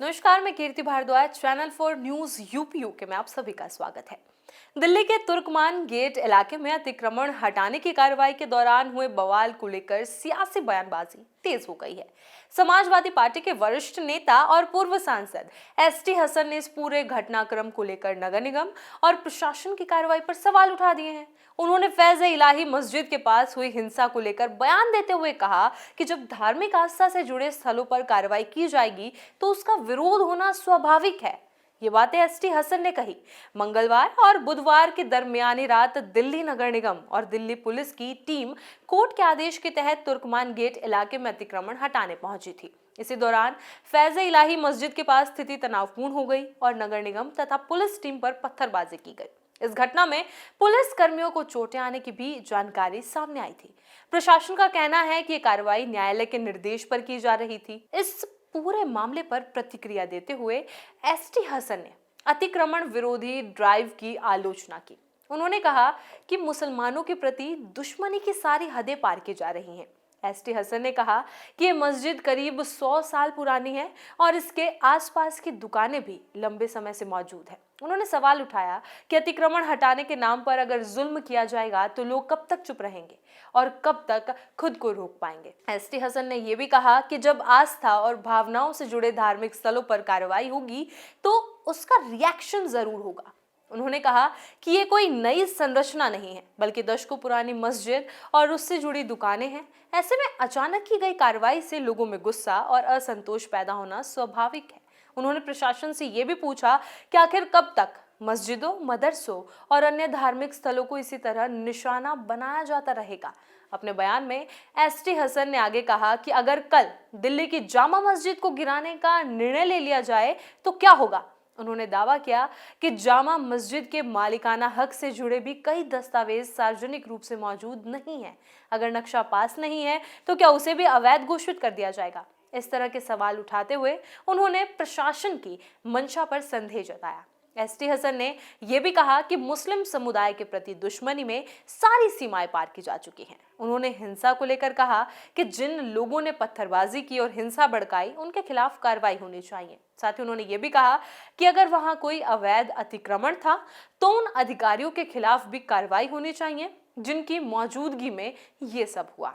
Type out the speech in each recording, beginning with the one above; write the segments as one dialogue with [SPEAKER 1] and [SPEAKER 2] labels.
[SPEAKER 1] नमस्कार, मैं Kirti Bhardwaj. Channel for news UPU के में आप सभी का स्वागत है। दिल्ली के तुर्कमान गेट इलाके में अतिक्रमण हटाने की कार्रवाई के दौरान हुए बवाल को लेकर सियासी बयानबाजी तेज हो गई है। समाजवादी पार्टी के वरिष्ठ नेता और पूर्व सांसद एसटी हसन ने इस पूरे घटनाक्रम को लेकर नगर निगम और प्रशासन की कार्रवाई पर सवाल उठा दिए हैं। उन्होंने फैज़-ए-इलाही मस्जिद के पास हुई हिंसा को लेकर बयान देते हुए कहा कि जब धार्मिक आस्था से जुड़े स्थलों पर कार्रवाई की जाएगी तो उसका विरोध होना स्वाभाविक है। ये बातें एसटी हसन ने कही। मंगलवार और बुधवार की दरमियानी रात दिल्ली नगर निगम और दिल्ली पुलिस की टीम कोर्ट के आदेश के तहत तुर्कमान गेट इलाके में अतिक्रमण हटाने पहुंची थी। इसी दौरान फैज़-ए-इलाही मस्जिद के पास स्थिति तनावपूर्ण हो गई और नगर निगम तथा पुलिस टीम पर पत्थरबाजी की गई। इस घटना में पुलिस कर्मियों को चोटें आने की भी जानकारी सामने आई थी। प्रशासन का कहना है कि ये कार्रवाई न्यायालय के निर्देश पर की जा रही थी। इस पूरे मामले पर प्रतिक्रिया देते हुए एसटी हसन ने अतिक्रमण विरोधी ड्राइव की आलोचना की। उन्होंने कहा कि मुसलमानों के प्रति दुश्मनी की सारी हदें पार की जा रही हैं। एसटी हसन ने कहा कि ये मस्जिद करीब 100 साल पुरानी है और इसके आसपास की दुकानें भी लंबे समय से मौजूद है। उन्होंने सवाल उठाया कि अतिक्रमण हटाने के नाम पर अगर जुल्म किया जाएगा तो लोग कब तक चुप रहेंगे और कब तक खुद को रोक पाएंगे। एसटी हसन ने यह भी कहा कि जब आस्था और भावनाओं से जुड़े धार्मिक स्थलों पर कार्रवाई होगी तो उसका रिएक्शन जरूर होगा। उन्होंने कहा कि ये कोई नई संरचना नहीं है, बल्कि दशकों पुरानी मस्जिद और उससे जुड़ी दुकानें हैं। ऐसे में अचानक की गई कार्रवाई से लोगों में गुस्सा और असंतोष पैदा होना स्वाभाविक है। उन्होंने प्रशासन से ये भी पूछा कि आखिर कब तक मस्जिदों, मदरसों और अन्य धार्मिक स्थलों को इसी तरह निशाना बनाया जाता रहेगा। अपने बयान में एसटी हसन ने आगे कहा कि अगर कल दिल्ली की जामा मस्जिद को गिराने का निर्णय ले लिया जाए तो क्या होगा। उन्होंने दावा किया कि जामा मस्जिद के मालिकाना हक से जुड़े भी कई दस्तावेज सार्वजनिक रूप से मौजूद नहीं है। अगर नक्शा पास नहीं है तो क्या उसे भी अवैध घोषित कर दिया जाएगा। इस तरह के सवाल उठाते हुए उन्होंने प्रशासन की मंशा पर संदेह जताया। एसटी हसन ने यह भी कहा कि मुस्लिम समुदाय के प्रति दुश्मनी में सारी सीमाएं पार की जा चुकी हैं। उन्होंने हिंसा को लेकर कहा कि जिन लोगों ने पत्थरबाजी की और हिंसा भड़काई उनके खिलाफ कार्रवाई होनी चाहिए। साथ ही उन्होंने यह भी कहा कि अगर वहां कोई अवैध अतिक्रमण था तो उन अधिकारियों के खिलाफ भी कार्रवाई होनी चाहिए जिनकी मौजूदगी में ये सब हुआ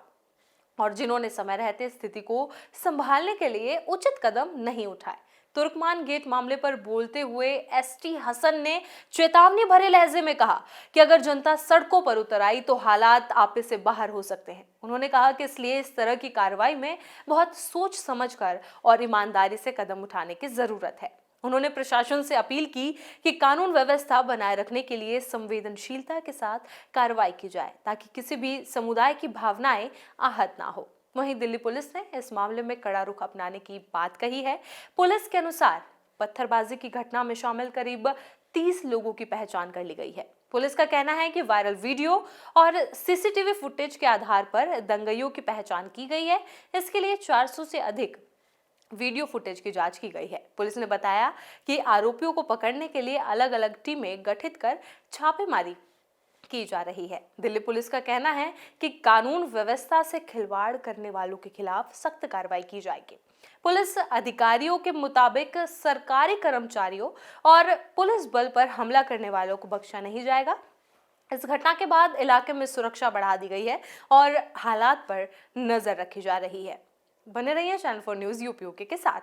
[SPEAKER 1] और जिन्होंने समय रहते स्थिति को संभालने के लिए उचित कदम नहीं उठाए। तुर्कमान गेट मामले पर बोलते हुए एसटी हसन ने चेतावनी भरे लहजे में कहा कि अगर जनता सड़कों पर उतर आई तो हालात आपे से बाहर हो सकते हैं। उन्होंने कहा कि इसलिए इस तरह की कार्रवाई में बहुत सोच समझकर और ईमानदारी से कदम उठाने की जरूरत है। उन्होंने प्रशासन से अपील की कि कानून व्यवस्था बनाए रखने के लिए संवेदनशीलता के साथ कार्रवाई की जाए ताकि किसी भी समुदाय की भावनाएं आहत ना हो। वहीं दिल्ली पुलिस ने इस मामले में कड़ा रुख अपनाने की बात कही है। पुलिस के अनुसार पत्थरबाजी की घटना में शामिल करीब 30 लोगों की पहचान कर ली गई है। पुलिस का कहना है कि वायरल वीडियो और सीसीटीवी फुटेज के आधार पर दंगाइयों की पहचान की गई है। इसके लिए 400 से अधिक वीडियो फुटेज की जांच की गई है। पुलिस ने बताया कि आरोपियों को पकड़ने के लिए अलग अलग टीमें गठित कर छापेमारी की जा रही है। दिल्ली पुलिस का कहना है कि कानून व्यवस्था से खिलवाड़ करने वालों के खिलाफ सख्त कार्रवाई की जाएगी। पुलिस अधिकारियों के मुताबिक सरकारी कर्मचारियों और पुलिस बल पर हमला करने वालों को बख्शा नहीं जाएगा। इस घटना के बाद इलाके में सुरक्षा बढ़ा दी गई है और हालात पर नजर रखी जा रही है। बने रहिए चैनल फॉर न्यूज यूपीयू के साथ।